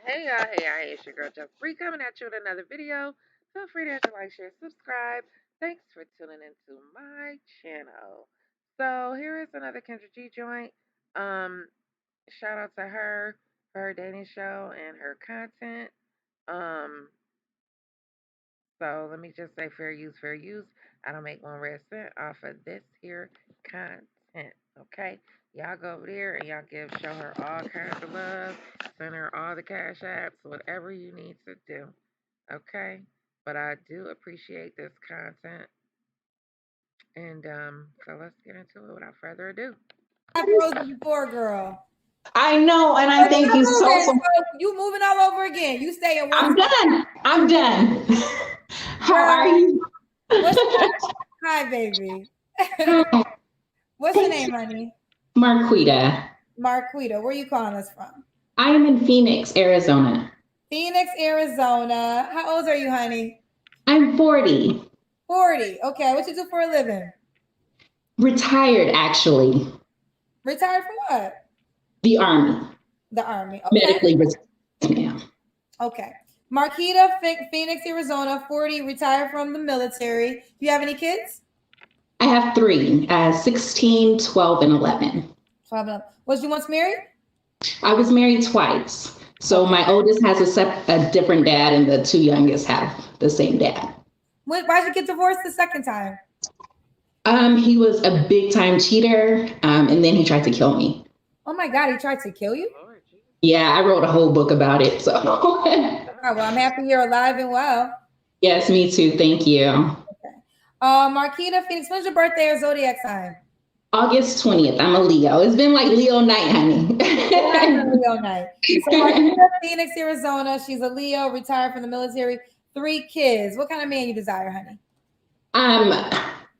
Hey, it's your girl Jeff Free coming at you with another video. Feel free to hit the like, share, subscribe. Thanks for tuning into my channel. So here is another Kendra G joint. Um, Shout out to her for her dating show and her content. Um, so let me just say fair use, fair use. I don't make one red cent off of this here content. Okay? Y'all go over there and show her all kinds of love, send her all the cash apps, whatever you need to do. Okay? But I do appreciate this content. And so let's get into it without further ado. I've frozen before, girl. I know, and I thank you so. You moving all over again. You stay in one. I'm done. I'm done. How are you? Hi, baby. Hi. What's your name, honey? Marquita. Marquita. Where are you calling us from? I am in Phoenix, Arizona. Phoenix, Arizona. How old are you, honey? I'm 40. 40. Okay. What you do for a living? Retired, actually. Retired from what? The Army. The Army. Okay. Medically retired, ma'am. Okay. Marquita, Phoenix, Arizona, 40, retired from the military. Do you have any kids? I have 3, 16, 12, and 11. 12. Was you once married? I was married twice. So my oldest has a different dad, and the 2 youngest have the same dad. Why'd you get divorced the second time? He was a big time cheater, and then he tried to kill me. Oh my God, he tried to kill you? Yeah, I wrote a whole book about it. So. Oh, well, I'm happy you're alive and well. Yes, me too. Thank you. Okay. Marquita, Phoenix, when's your birthday or zodiac sign? August 20th. I'm a Leo. It's been like Leo night, honey. Leo night. So Marquita, Phoenix, Arizona. She's a Leo, retired from the military, 3 kids. What kind of man you desire, honey?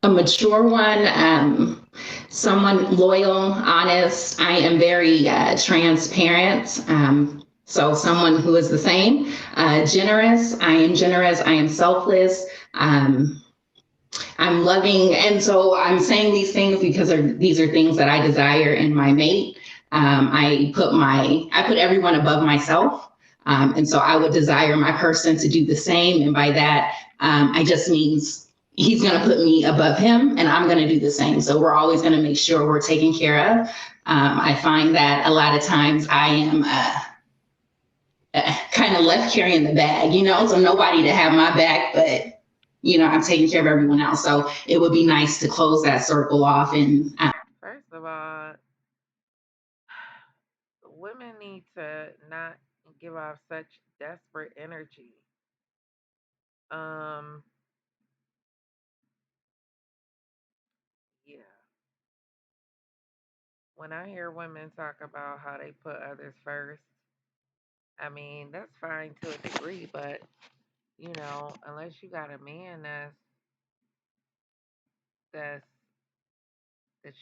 A mature one, someone loyal, honest. I am very transparent. So someone who is the same, generous. I am generous. I am selfless. I'm loving. And so I'm saying these things because these are things that I desire in my mate. I put everyone above myself. And so I would desire my person to do the same. And by that, I just means he's going to put me above him and I'm going to do the same. So we're always going to make sure we're taken care of. I find that a lot of times I am kind of left carrying the bag, so nobody to have my back, but, I'm taking care of everyone else. So it would be nice to close that circle off. And first of all, women need to not give off such desperate energy. Yeah. When I hear women talk about how they put others first, I mean, that's fine to a degree, but unless you got a man that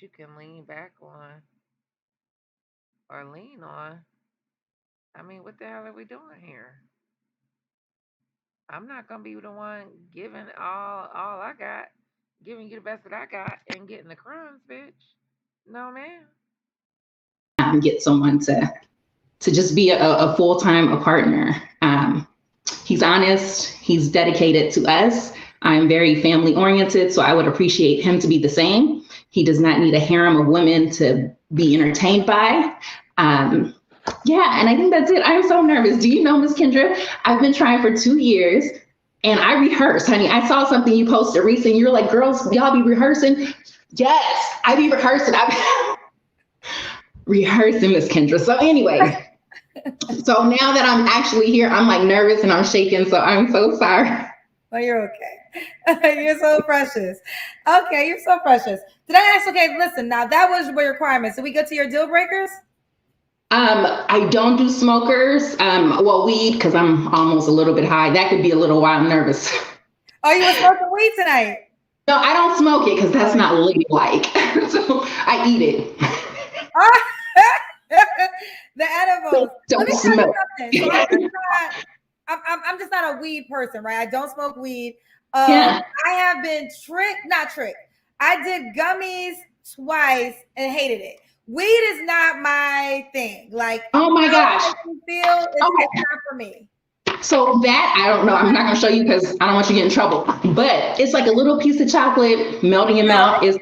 you can lean back on or lean on, I mean, what the hell are we doing here? I'm not gonna be the one giving all I got, giving you the best that I got, and getting the crumbs, bitch. No, man. Get someone to just be a full-time partner. He's honest. He's dedicated to us. I'm very family oriented, so I would appreciate him to be the same. He does not need a harem of women to be entertained by. Yeah, and I think that's it. I'm so nervous. Do you know, Miss Kendra, I've been trying for 2 years and I rehearse, honey. I saw something you posted recently. You're like, girls, y'all be rehearsing? Yes, I be rehearsing. Rehearsing, Miss Kendra. So anyway, so now that I'm actually here, I'm like nervous and I'm shaking. So I'm so sorry. Oh, you're okay. You're so precious. Okay, you're so precious. Did I ask? Okay, listen. Now that was your requirements. Did we get to your deal breakers? I don't do smokers. Well, weed, because I'm almost a little bit high. That could be a little while. I'm nervous. Oh, you were smoking weed tonight? No, I don't smoke it because that's not ladylike. So I eat it. The edibles. Don't smoke. So I'm just not a weed person, right? I don't smoke weed. Yeah. I have been not tricked. I did gummies twice and hated it. weed is not my thing. Like, Oh my gosh. how it makes me feel, it's not for me. So that, I don't know. I'm not going to show you because I don't want you to get in trouble. But it's like a little piece of chocolate melting in your mouth. It's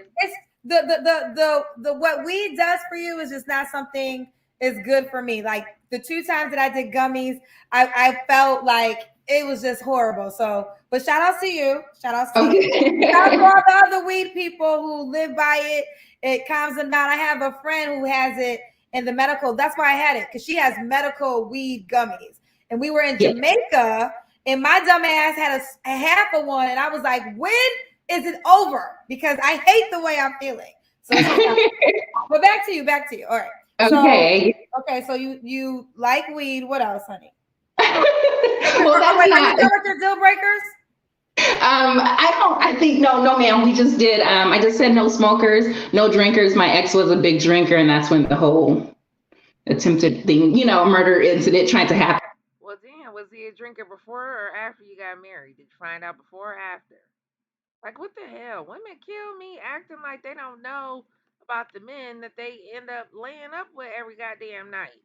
the what weed does for you is just not something is good for me. Like the 2 times that I did gummies, I felt like it was just horrible. So, but shout out to you. Shout out to you. Shout out to all the other weed people who live by it. It calms them down. I have a friend who has it in the medical. That's why I had it, because she has medical weed gummies. And we were in Jamaica, and my dumb ass had a half of one, and I was like, when is it over? Because I hate the way I'm feeling. So, but back to you. All right. Okay. So you like weed. What else, honey? Well, that's wait, not. Are you done with your deal breakers? I think no, ma'am. We just did. I just said no smokers, no drinkers. My ex was a big drinker, and that's when the whole attempted thing, murder incident tried to happen. Well, damn, was he a drinker before or after you got married? Did you find out before or after? Like, what the hell? Women kill me acting like they don't know about the men that they end up laying up with every goddamn night.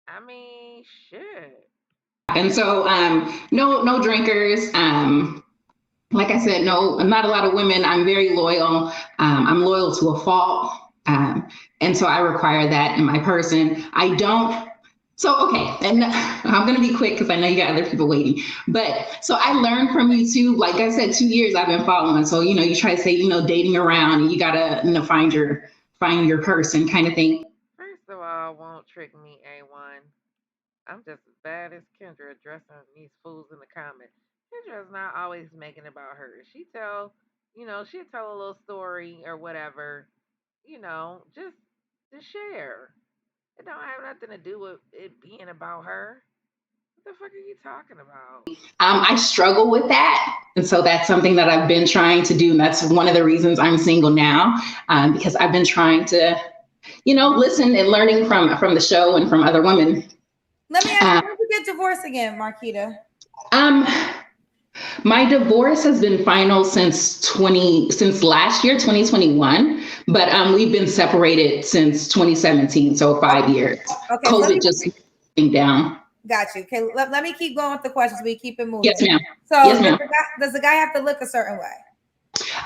I mean, shit. And so, no drinkers. Like I said, no, not a lot of women. I'm very loyal. I'm loyal to a fault. And so I require that in my person. I don't. So, okay. And I'm going to be quick because I know you got other people waiting. But so I learned from you too. Like I said, 2 years I've been following. So, you try to say, dating around, and you got to, find your person kind of thing. First of all, won't trick me, A1. I'm just as bad as Kendra addressing these fools in the comments. Kendra's not always making it about her. She'll tell a little story or whatever, just to share. It don't have nothing to do with it being about her. What the fuck are you talking about? I struggle with that. And so that's something that I've been trying to do. And that's one of the reasons I'm single now, because I've been trying to, listen and learning from the show and from other women. Let me ask you, when did you get divorced again, Marquita? My divorce has been final since last year, 2021, but we've been separated since 2017, so 5 years. Okay, COVID just came down. Got you. Okay, let me keep going with the questions. We keep it moving. Yes, ma'am. So yes, ma'am. Does the guy have to look a certain way?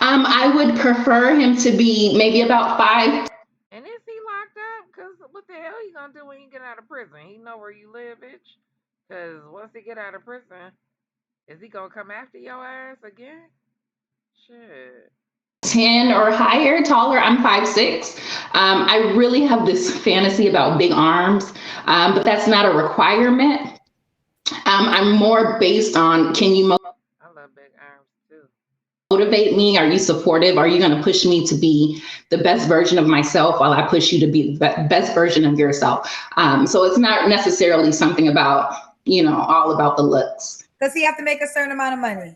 I would prefer him to be maybe about 5. And is he locked up? Because what the hell he gonna do when you get out of prison? He know where you live, bitch. Because once he get out of prison, is he gonna come after your ass again? Shit. 10 or higher, taller. I'm 5'6". I really have this fantasy about big arms, but that's not a requirement. I'm more based on, can you I love big arms too. Motivate me? Are you supportive? Are you going to push me to be the best version of myself while I push you to be the best version of yourself? So it's not necessarily something about, all about the looks. Does he have to make a certain amount of money?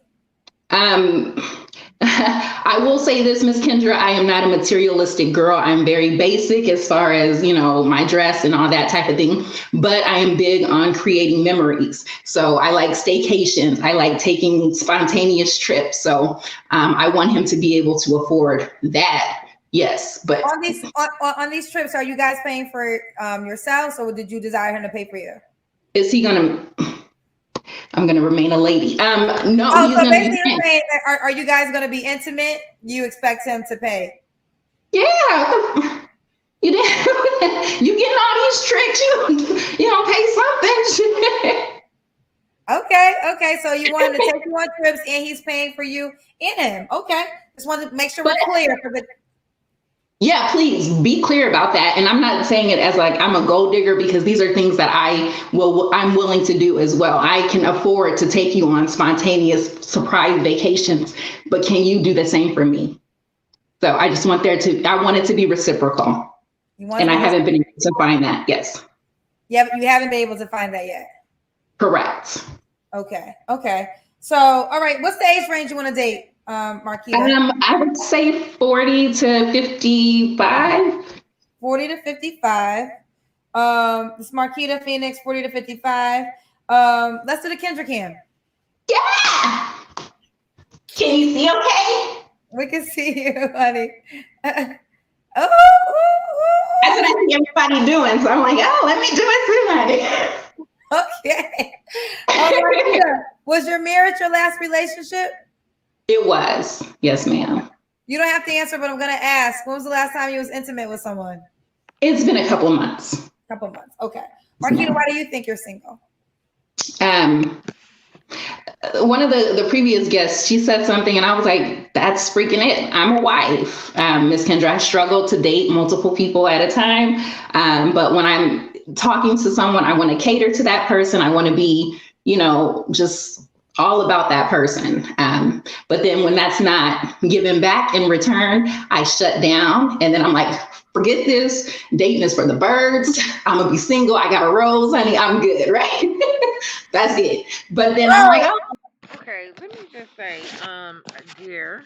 I will say this, Miss Kendra, I am not a materialistic girl. I'm very basic as far as, my dress and all that type of thing, but I am big on creating memories. So I like staycations. I like taking spontaneous trips. So I want him to be able to afford that. Yes. But on these trips, are you guys paying for yourselves, or did you desire him to pay for you? Is he going to... I'm going to remain a lady. No. Oh, so basically you're saying, are you guys going to be intimate? You expect him to pay? Yeah. You getting all these tricks. You don't pay something. Okay. So you want him to take you on trips and he's paying for you in him. Okay. Just wanted to make sure we're clear. Yeah, please be clear about that. And I'm not saying it as like I'm a gold digger, because these are things that I'm willing to do as well. I can afford to take you on spontaneous surprise vacations, but can you do the same for me? So I just want I want it to be reciprocal. And I haven't been able to find that. Yes. Yeah, you haven't been able to find that yet. Correct. Okay. So, all right. What's the age range you want to date, Marquita? I would say 40 to 55. 40 to 55. It's Marquita Phoenix, 40 to 55. Let's do the Kendra cam. Yeah. Can you see okay? We can see you, honey. That's what I see everybody doing. So I'm like, oh, let me do it too, Okay. honey. Marquita, was your marriage your last relationship? It was. Yes, ma'am. You don't have to answer, but I'm gonna ask. When was the last time you was intimate with someone? It's been a couple of months. Couple months. Okay. Yes, Marquita, ma'am. why do you think you're single? Um, one of the previous guests, she said something, and I was like, "That's freaking it." I'm a wife, Miss Kendra. I struggle to date multiple people at a time, but when I'm talking to someone, I want to cater to that person. I want to be, just all about that person. But then when that's not given back in return, I shut down, and then I'm like, forget this. Dating is for the birds. I'm gonna be single. I got a rose, honey. I'm good, right? That's it. But then I'm like, oh, Okay, let me just say, dear,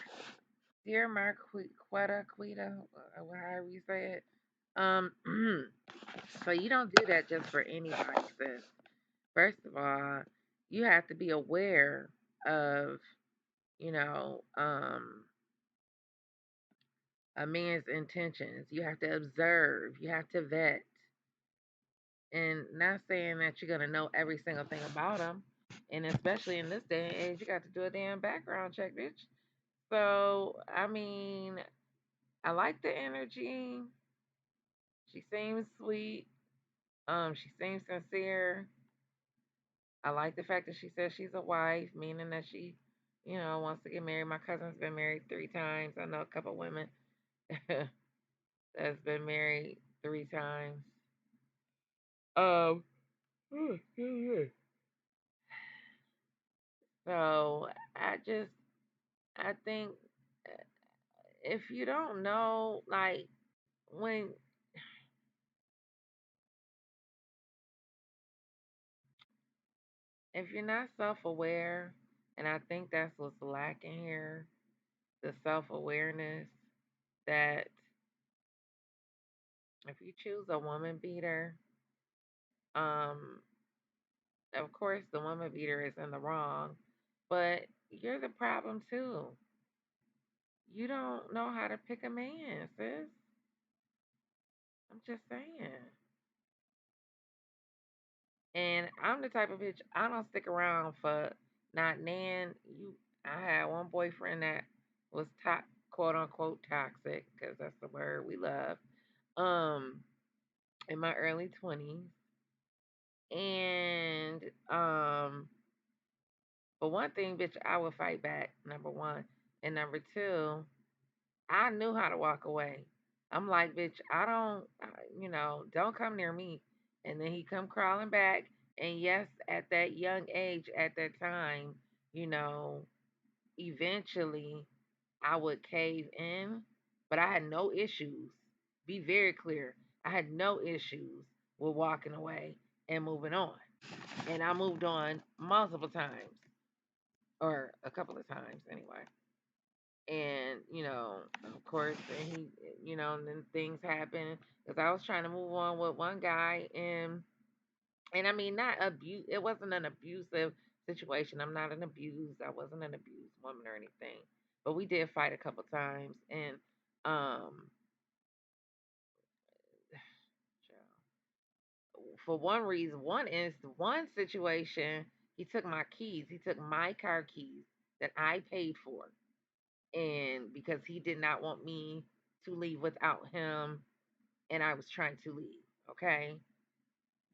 dear Marquetta, Quita, however you say it. Um, so you don't do that just for anybody, sis. First of all, you have to be aware of, you know, um, a man's intentions. You have to observe. You have to vet. And not saying that you're gonna know every single thing about them. And especially in this day and age, you got to do a damn background check, bitch. So I mean, I like the energy. She seems sweet. She seems sincere. I like the fact that she says she's a wife, meaning that she, wants to get married. My cousin's been married 3 times. I know a couple women that's been married 3 times. Um, so I think if you don't know, like when if you're not self-aware, and I think that's what's lacking here, the self-awareness that if you choose a woman beater, um, of course the woman beater is in the wrong, but you're the problem too. You don't know how to pick a man, sis. I'm just saying. And I'm the type of bitch I don't stick around for not nan. I had one boyfriend that was quote unquote toxic because that's the word we love. Um, in my early 20s, and but one thing, bitch, I would fight back. Number one, and number two, I knew how to walk away. I'm like, bitch, don't come near me. And then he come crawling back. And yes, at that young age, at that time, you know, eventually I would cave in, but I had no issues. Be very clear. I had no issues with walking away and moving on. And I moved on multiple times, or a couple of times anyway. And of course, and and then things happen because I was trying to move on with one guy, and I mean, not abuse. It wasn't an abusive situation. I'm not an abused. I wasn't an abused woman or anything, but we did fight a couple times, and um, for one reason, one situation, he took my keys. He took my car keys that I paid for, and because he did not want me to leave without him, and I was trying to leave. Okay,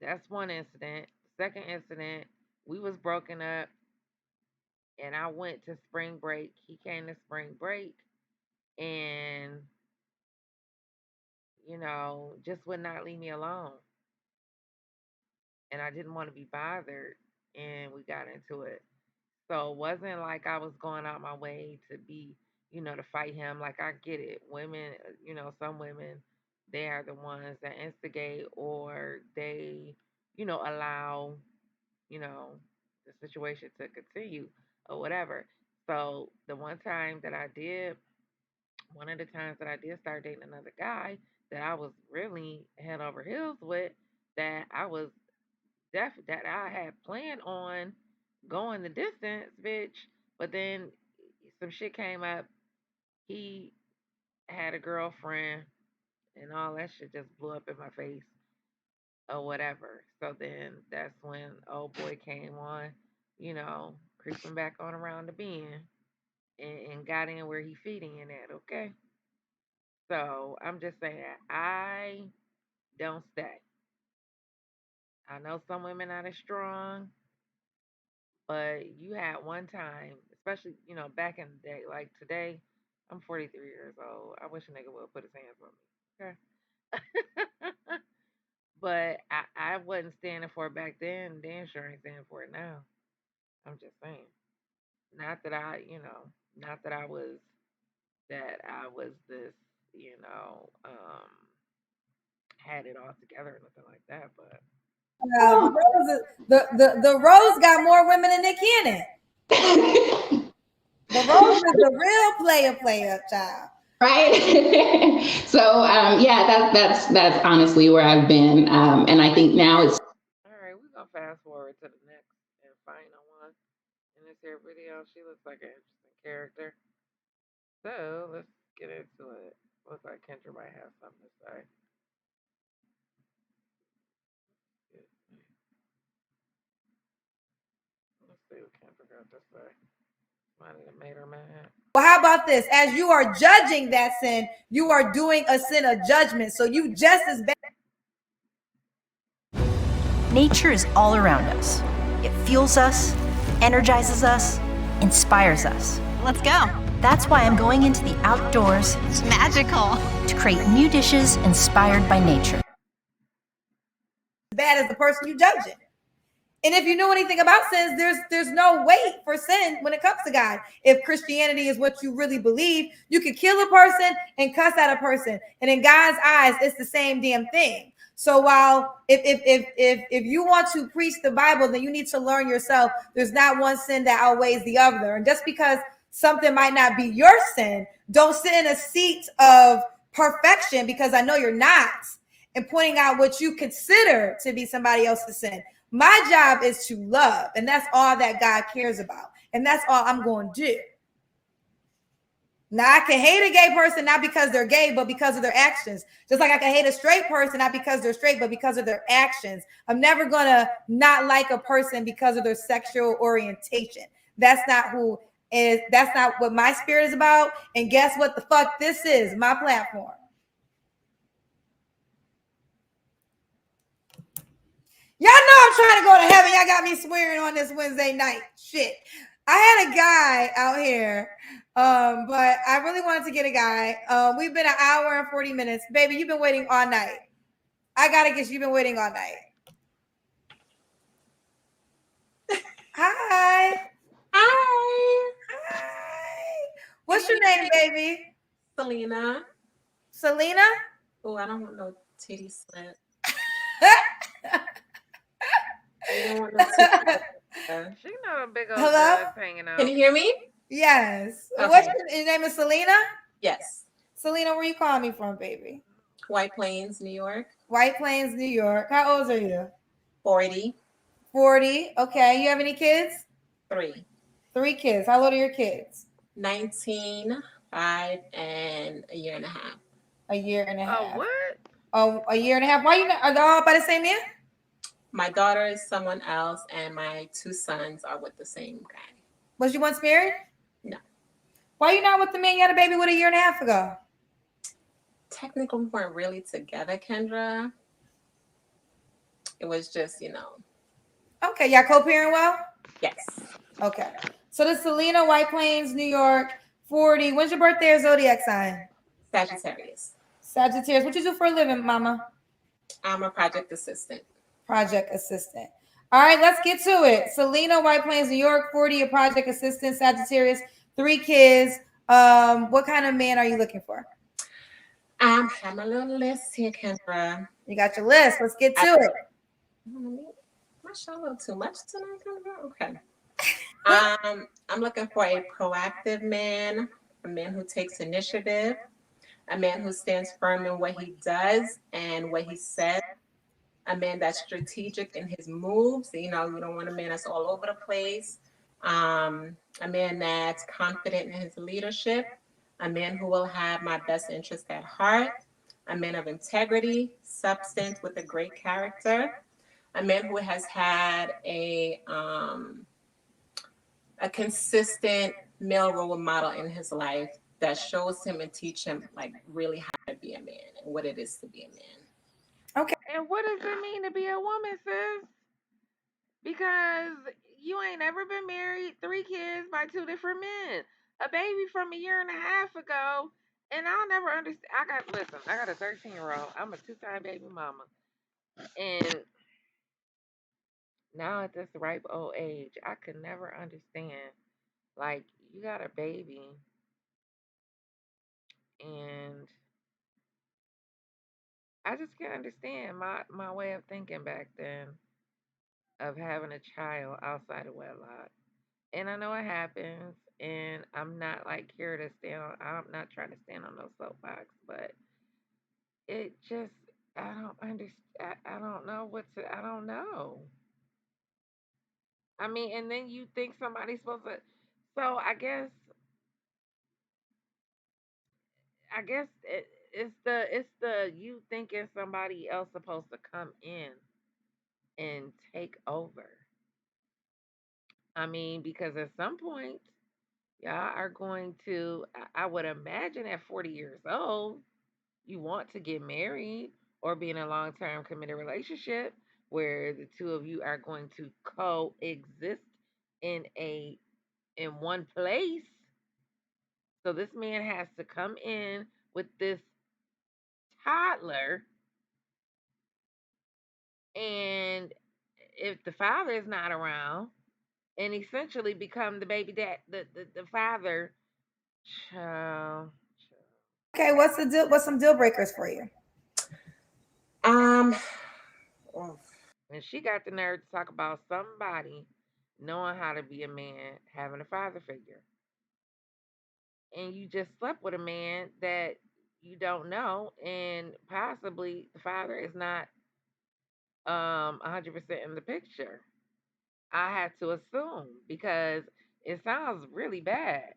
that's one incident. Second incident, we was broken up, and I went to spring break. He came to spring break, and just would not leave me alone, and I didn't want to be bothered, and we got into it. So it wasn't like I was going out my way to be, to fight him. Like I get it. Women, some women, they are the ones that instigate or they, allow, you know, the situation to continue or whatever. So the one of the times that I did start dating another guy that I was really head over heels with, that I was that I had planned on going the distance, bitch. But then some shit came up. He had a girlfriend, and all that shit just blew up in my face or whatever. So then that's when old boy came on, creeping back on around the bend and got in where he fitting in at, okay? So I'm just saying, I don't stay. I know some women not as strong, but you had one time, especially, back in the day, like today, I'm 43 years old. I wish a nigga would put his hands on me. Okay. But I wasn't standing for it back then, then sure ain't standing for it now. I'm just saying. Not that not that I was this, had it all together or nothing like that, but The Rose got more women than Nick Cannon. The Rose is the real player child. Right. So yeah, that's honestly where I've been, and I think now it's all right, we're gonna fast forward to the next and final one in this here video. She looks like an interesting character. So let's get into it. Looks like Kendra might have something to say. Let's see what Kendra got to say. Might have made her mad. Well, how about this? As you are judging that sin, you are doing a sin of judgment. So you just as bad. Nature is all around us. It fuels us, energizes us, inspires us. Let's go. That's why I'm going into the outdoors. It's magical. To create new dishes inspired by nature. As bad as the person you judging. And if you know anything about sins, there's no weight for sin when it comes to God. If Christianity is what you really believe, you can kill a person and cuss at a person, and in God's eyes, it's the same damn thing. So while if you want to preach the Bible, then you need to learn yourself. There's not one sin that outweighs the other, and just because something might not be your sin, don't sit in a seat of perfection because I know you're not, and pointing out what you consider to be somebody else's sin. My job is to love, and that's all that God cares about, and that's all I'm going to do. Now, I can hate a gay person not because they're gay, but because of their actions. Just like I can hate a straight person not because they're straight, but because of their actions. I'm never going to not like a person because of their sexual orientation. That's not what my spirit is about. And guess what the fuck this is? My platform. Y'all know I'm trying to go to heaven. Y'all got me swearing on this Wednesday night. Shit. I had a guy out here, but I really wanted to get a guy. We've been an hour and 40 minutes. Baby, you've been waiting all night. I got to guess you've been waiting all night. Hi. Hi. Hi. What's your name, baby? Selena. Selena? Oh, I don't want no titty slap. She know a big old Hello? hanging out. Can you hear me? Yes. Okay. What's your name? Is Selena? Yes. Selena, where you calling me from, baby? White Plains, New York. White Plains, New York. How old are you? 40. 40. Okay. You have any kids? 3. 3 kids. How old are your kids? 19, 5, and a year and a half. A year and a half. Oh, what? Oh, a year and a half. Why you not? Are they all by the same man? My daughter is someone else, and my 2 sons are with the same guy. Was you once married? No. Why you not with the man you had a baby with a year and a half ago? Technically, we weren't really together, Kendra. It was just, Okay, y'all co-parent well? Yes. Okay. So this is Selena, White Plains, New York, 40. When's your birthday or zodiac sign? Sagittarius. Sagittarius. What you do for a living, mama? I'm a project assistant. Project assistant. All right, let's get to it. Selena, White Plains, New York, 40, a project assistant, Sagittarius, 3 kids. What kind of man are you looking for? I have my little list here, Kendra. You got your list. Let's get to it. I show a little too much tonight, Kendra? Okay. I'm looking for a proactive man, a man who takes initiative, a man who stands firm in what he does and what he says, a man that's strategic in his moves. You don't want a man that's all over the place. A man that's confident in his leadership, a man who will have my best interest at heart, a man of integrity, substance with a great character, a man who has had a consistent male role model in his life that shows him and teach him like really how to be a man and what it is to be a man. Okay. And what does it mean to be a woman, sis? Because you ain't never been married, 3 kids by 2 different men, a baby from a year and a half ago, and I'll never understand. I got a 13-year-old. I'm a two-time baby mama, and now at this ripe old age, I could never understand. Like, you got a baby, and I just can't understand my way of thinking back then of having a child outside of wedlock. And I know it happens, and I'm not like here to stand on. I'm not trying to stand on no soapbox, but it just I don't understand. I don't know what to. I don't know. I mean, and then you think somebody's supposed to. So it's the you thinking somebody else supposed to come in and take over. I mean, because at some point y'all are going to. I would imagine at 40 years old you want to get married or be in a long term committed relationship where the two of you are going to coexist in a in one place. So this man has to come in with this toddler, and if the father is not around, and essentially become the baby dad, the father. Child. Okay. What's the deal? What's some deal breakers for you? Um, And she got the nerve to talk about somebody knowing how to be a man, having a father figure. And you just slept with a man that you don't know, and possibly the father is not 100% in the picture. I had to assume because it sounds really bad.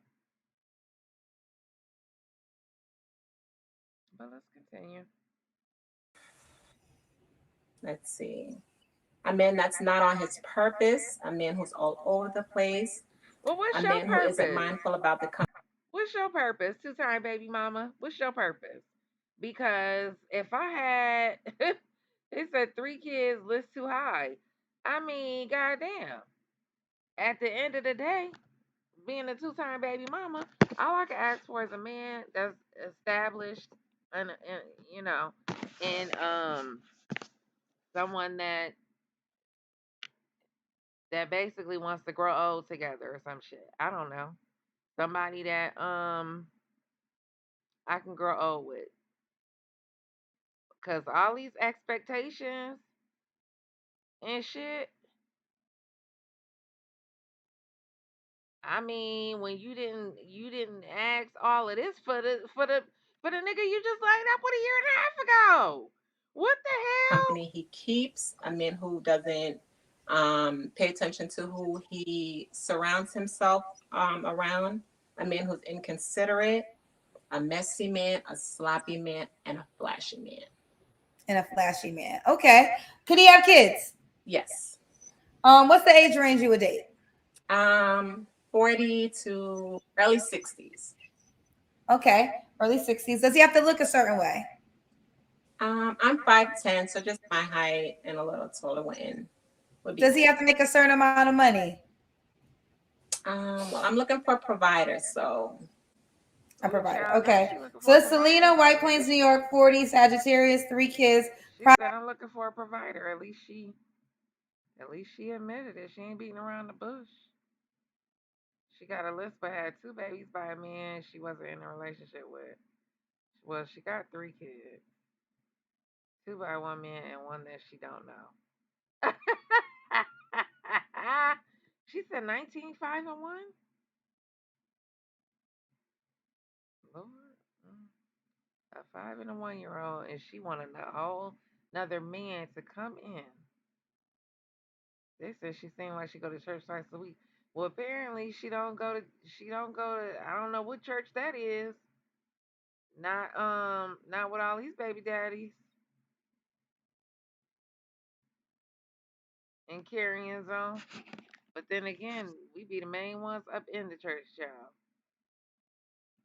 But let's continue. let's see. A man that's not on his purpose, a man who's all over the place, Well, a what's your man who isn't purpose? mindful about the What's your purpose, two-time baby mama? What's your purpose? Because if I had, it said 3 kids, list too high. I mean, goddamn. At the end of the day, being a two-time baby mama, all I can ask for is a man that's established, and you know, and someone that basically wants to grow old together or some shit. I don't know. Somebody that I can grow old with. Cause all these expectations and shit. I mean, when you didn't ask all of this for the nigga you just lined up with a year and a half ago. What the hell? company he keeps, a man who doesn't pay attention to who he surrounds himself around, a man who's inconsiderate, a messy man, a sloppy man, and a flashy man. And a flashy man. Okay. Could he have kids? Yes. What's the age range you would date? 40 to early 60s. Okay. Early 60s. Does he have to look a certain way? I'm 5'10", so just my height and a little taller would be Does he good. have to make a certain amount of money? Well, I'm looking for a provider, so A Ooh, provider. child, now Okay. she looking So for a it's Selena, provider. White Plains, New York, 40, Sagittarius, 3 kids. She said I'm looking for a provider. At least she admitted it. She ain't beating around the bush. She got a list but had 2 babies by a man she wasn't in a relationship with. Well, she got 3 kids. 2 by one man and one that she don't know. She said 19, 5 and 1? Lord. Mm. A 5 and a 1-year-old, and she wanted a whole another man to come in. They said she seemed like she go to church twice a week. Well, apparently she don't go to I don't know what church that is. Not with all these baby daddies and carrying on. But then again, we be the main ones up in the church, child.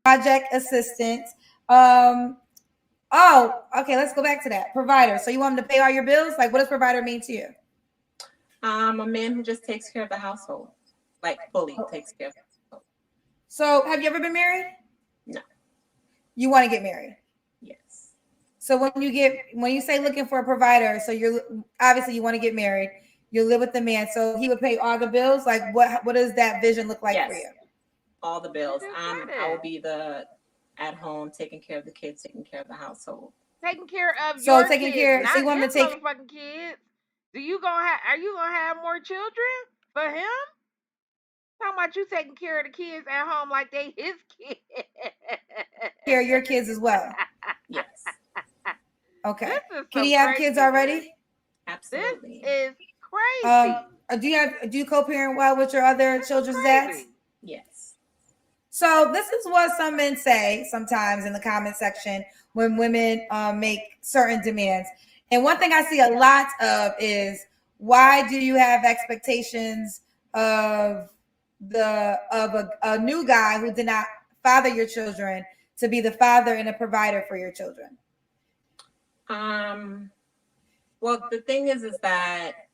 Project assistant. Um, oh, okay, let's go back to that. Provider. So you want him to pay all your bills? Like, what does provider mean to you? A man who just takes care of the household, like fully takes care of the household. So have you ever been married? No. You want to get married? Yes. So when you say looking for a provider, so you're obviously you want to get married, you live with the man, so he would pay all the bills. Like what does that vision look like for Yes. you? All the You bills. just said I will it. be the at home taking care of the kids, taking care of the household. Taking care of So your taking kids, care, so you not want his him to take motherfucking kids. Are you gonna have more children for him? Talking about you taking care of the kids at home like they his kids. care of your kids as well. Yes. Okay. This is Can some he have kids craziness. already? This Absolutely. is Um, crazy. do you co-parent well with your other This is children's dads? crazy. Yes. So this is what some men say sometimes in the comment section when women make certain demands. And one thing I see a lot of is why do you have expectations of a new guy who did not father your children to be the father and a provider for your children? Well, the thing is that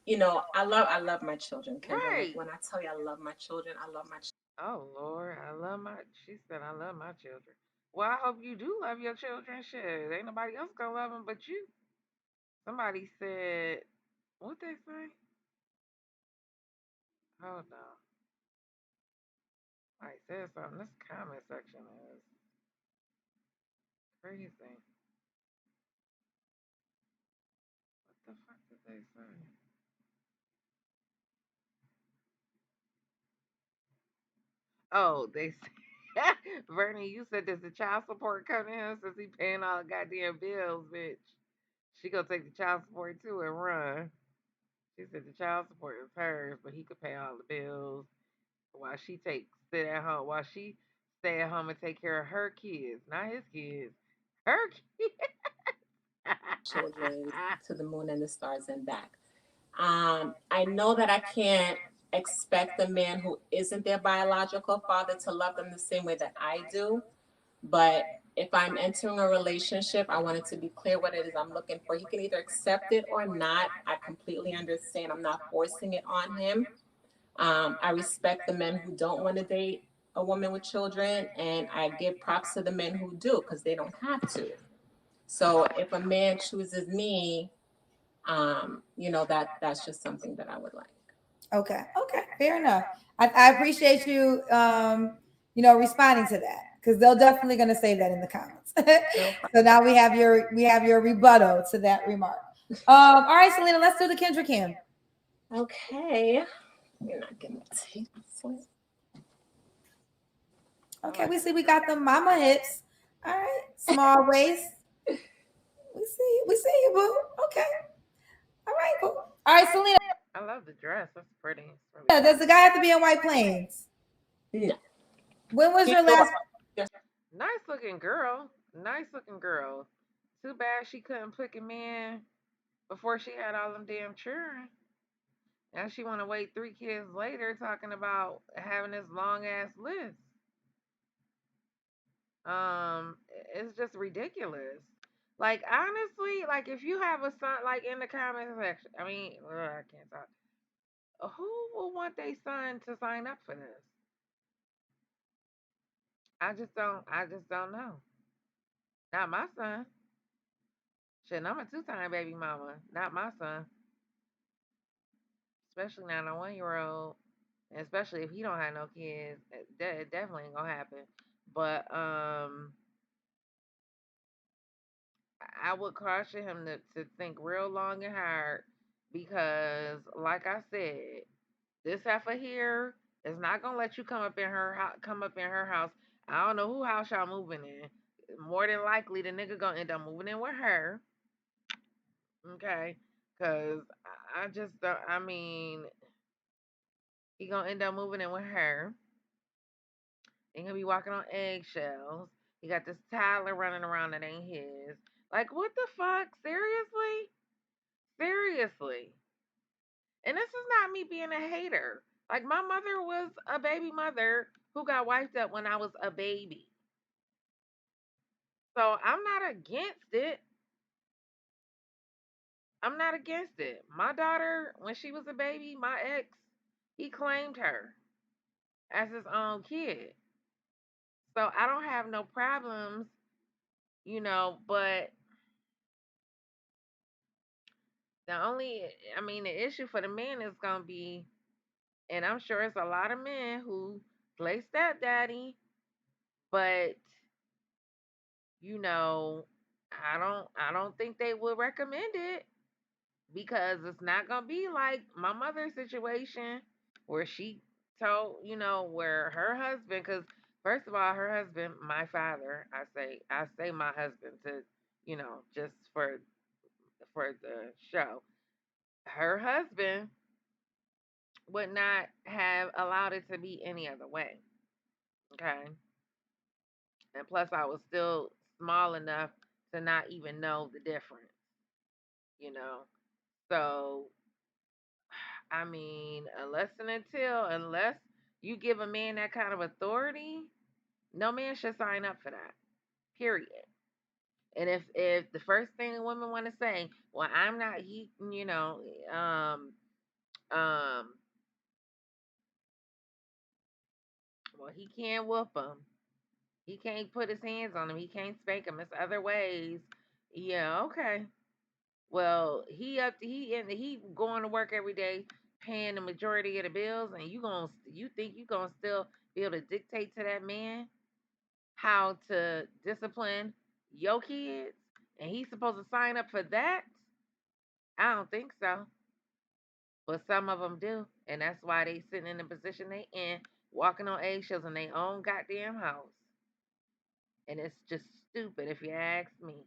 I love my children, Kendra. Like Right. when I tell you I love my children, I love my Oh Lord, she said I love my children. Well, I hope you do love your children. Shit, ain't nobody else gonna love them but you. Somebody said, what they say? Hold on. I said something. This comment section is crazy. What the fuck did they say? Oh, they said, Vernie, you said does the child support come to him since he paying all the goddamn bills, bitch? She gonna take the child support too and run. She said the child support is hers, but he could pay all the bills while she stay at home and take care of her kids, not his kids. Her kids. children to the moon and the stars and back. I know that I can't expect a man who isn't their biological father to love them the same way that I do. But if I'm entering a relationship, I want it to be clear what it is I'm looking for. He can either accept it or not. I completely understand. I'm not forcing it on him. I respect the men who don't want to date a woman with children, and I give props to the men who do because they don't have to. So if a man chooses me, that's just something that I would like. Okay, fair enough. I appreciate you, responding to that because they're definitely going to say that in the comments. No So now we have your rebuttal to that remark. All right, Selena, let's do the Kendra Kim. Okay. You're not gonna take this. Okay, we see we got the mama hips. All right, small waist. We see you, boo. Okay, all right, boo. All right, Selena. I love the dress. That's pretty. It's really Does the pretty. guy have to be in White Plains? No. When was You your know, last? Nice looking girl. Nice looking girl. Too bad she couldn't pick a man before she had all them damn children. Now she want to wait 3 kids later talking about having this long ass list. Um, it's just ridiculous. Like honestly, like if you have a son, like in the comment section, I mean, I can't talk. Who will want their son to sign up for this? I just don't. I just don't know. Not my son. Shit, I'm a two-time baby mama. Not my son. Especially not a 1 year old. And especially if he don't have no kids, it definitely ain't gonna happen. But I would caution him to think real long and hard because, like I said, this heifer here is not gonna let you come up in her house. I don't know who house y'all moving in. More than likely, the nigga gonna end up moving in with her. Okay, because I just don't. I mean, he gonna end up moving in with her. He gonna be walking on eggshells. He got this toddler running around that ain't his. Like, what the fuck? Seriously? Seriously. And this is not me being a hater. Like, my mother was a baby mother who got wiped up when I was a baby. So I'm not against it. I'm not against it. My daughter, when she was a baby, my ex, he claimed her as his own kid. So I don't have no problems, but the only, I mean, the issue for the men is going to be, and I'm sure it's a lot of men who play stepdaddy, but, you know, I don't think they would recommend it because it's not going to be like my mother's situation where she told, where her husband, because first of all, her husband, my father, I say my husband to, just for the show. Her husband would not have allowed it to be any other way. Okay. And plus, I was still small enough to not even know the difference, you know. So, I mean, unless you give a man that kind of authority, no man should sign up for that. Period. And if the first thing a woman want to say, well, I'm not he, um, well, he can't whoop him. He can't put his hands on him. He can't spank him. It's other ways. Yeah, okay. Well, he going to work every day, paying the majority of the bills, and you think you gonna still be able to dictate to that man how to discipline your kids, and he's supposed to sign up for that? I don't think so. But some of them do, and that's why they sitting in the position they in, walking on eggshells in their own goddamn house. And it's just stupid if you ask me.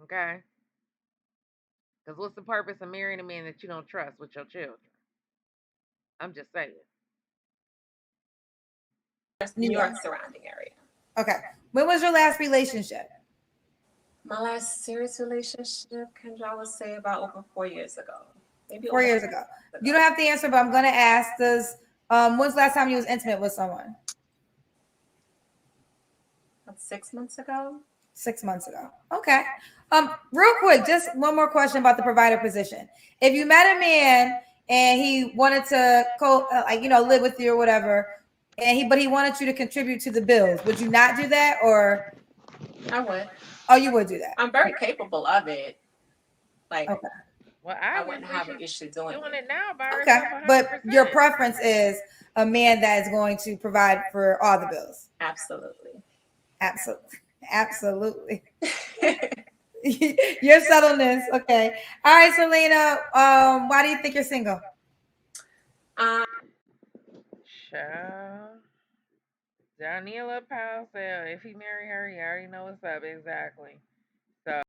Okay? Because what's the purpose of marrying a man that you don't trust with your children? I'm just saying. New York surrounding area. Okay. When was your last relationship? My last serious relationship, Kendra, I would say about over 4 years ago. Maybe 4 years ago. You don't have to answer, but I'm gonna ask this. When's the last time you was intimate with someone? About 6 months ago. 6 months ago. Okay. Real quick, just one more question about the provider position. If you met a man and he wanted to live with you or whatever, but he wanted you to contribute to the bills, would you not do that, or? I would. Oh, you would do that. I'm very capable of it. Like, okay. Well, I wouldn't have an issue doing it now by herself. Okay, 100%. but your preference is a man that is going to provide for all the bills. Absolutely. Absolutely. Your subtleness. Okay. All right, Selena. Why do you think you're single? Child. Daniela Powell said if he marry her, he already know what's up. Exactly. So